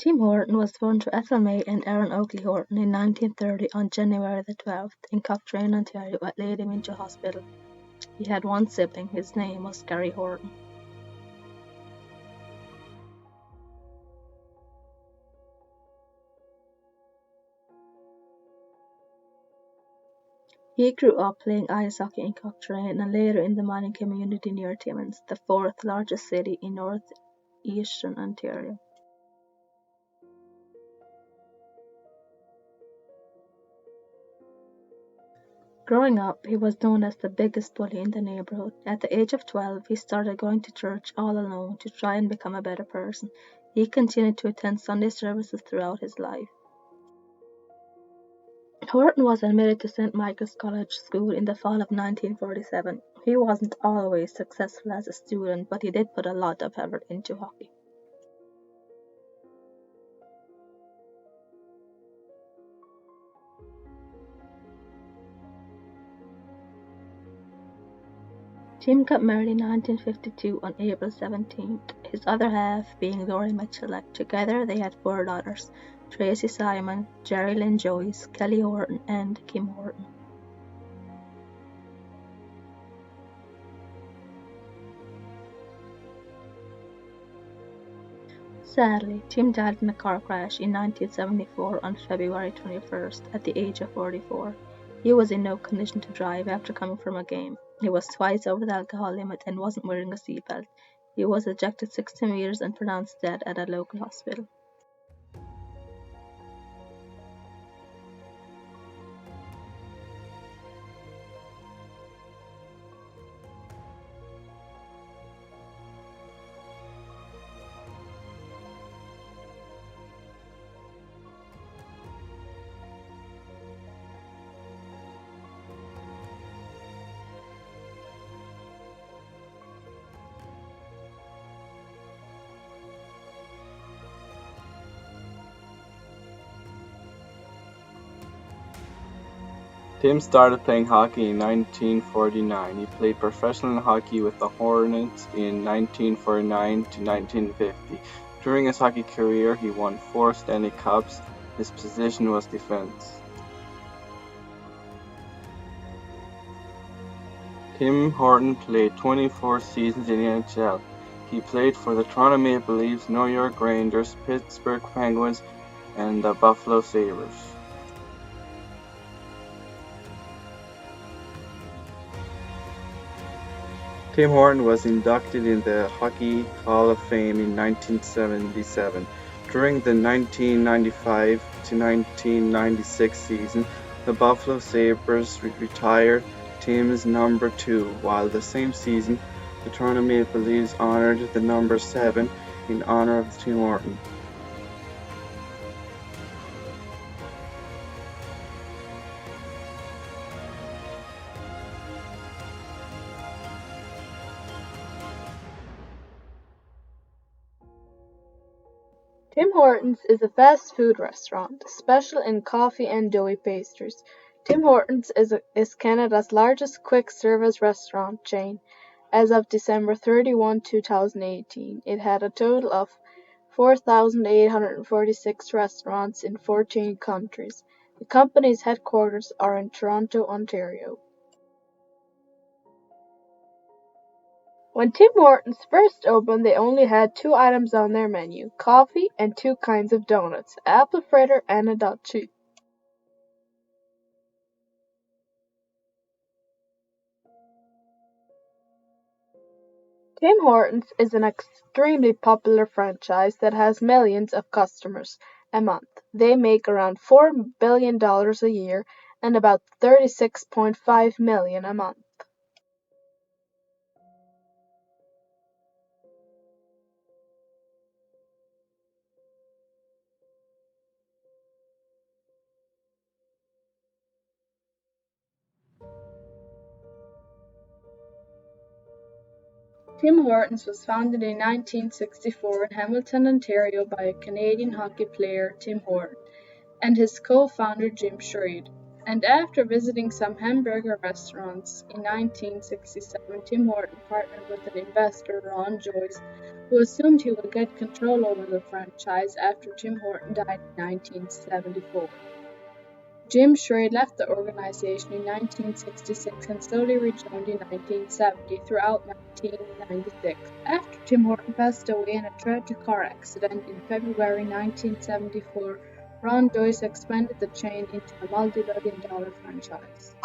Tim Horton was born to Ethel May and Aaron Oakley Horton in 1930 on January the 12th in Cochrane, Ontario at Lady Minto Hospital. He had one sibling. His name was Gary Horton. He grew up playing ice hockey in Cochrane and later in the mining community near Timmins, the fourth largest city in northeastern Ontario. Growing up, he was known as the biggest bully in the neighborhood. At the age of 12, he started going to church all alone to try and become a better person. He continued to attend Sunday services throughout his life. Horton was admitted to St. Michael's College School in the fall of 1947. He wasn't always successful as a student, but he did put a lot of effort into hockey. Tim got married in 1952 on April 17th, his other half being Lori Mitchell. Together they had 4 daughters, Tracy Simon, Jerry Lynn Joyce, Kelly Horton, and Kim Horton. Sadly, Tim died in a car crash in 1974 on February 21st at the age of 44. He was in no condition to drive after coming from a game. He was twice over the alcohol limit and wasn't wearing a seatbelt. He was ejected 60 meters and pronounced dead at a local hospital. Tim started playing hockey in 1949. He played professional hockey with the Hornets in 1949 to 1950. During his hockey career, he won 4 Stanley Cups. His position was defense. Tim Horton played 24 seasons in the NHL. He played for the Toronto Maple Leafs, New York Rangers, Pittsburgh Penguins, and the Buffalo Sabres. Tim Horton was inducted in the Hockey Hall of Fame in 1977. During the 1995 to 1996 season, the Buffalo Sabres retired Tim's number 2, while the same season, the Toronto Maple Leafs honored the number 7 in honor of Tim Horton. Tim Hortons is a fast food restaurant, special in coffee and doughy pastries. Tim Hortons is Canada's largest quick-service restaurant chain. As of December 31, 2018, it had a total of 4,846 restaurants in 14 countries. The company's headquarters are in Toronto, Ontario. When Tim Hortons first opened, they only had 2 items on their menu, coffee and 2 kinds of donuts, apple fritter and a dachi. Tim Hortons is an extremely popular franchise that has millions of customers a month. They make around $4 billion a year and about $36.5 million a month. Tim Hortons was founded in 1964 in Hamilton, Ontario by a Canadian hockey player, Tim Horton, and his co-founder, Jim Schrade. And after visiting some hamburger restaurants in 1967, Tim Horton partnered with an investor, Ron Joyce, who assumed he would get control over the franchise after Tim Horton died in 1974. Jim Schray left the organization in 1966 and slowly rejoined in 1970 throughout 1996. After Tim Horton passed away in a tragic car accident in February 1974, Ron Joyce expanded the chain into a multi-billion-dollar franchise.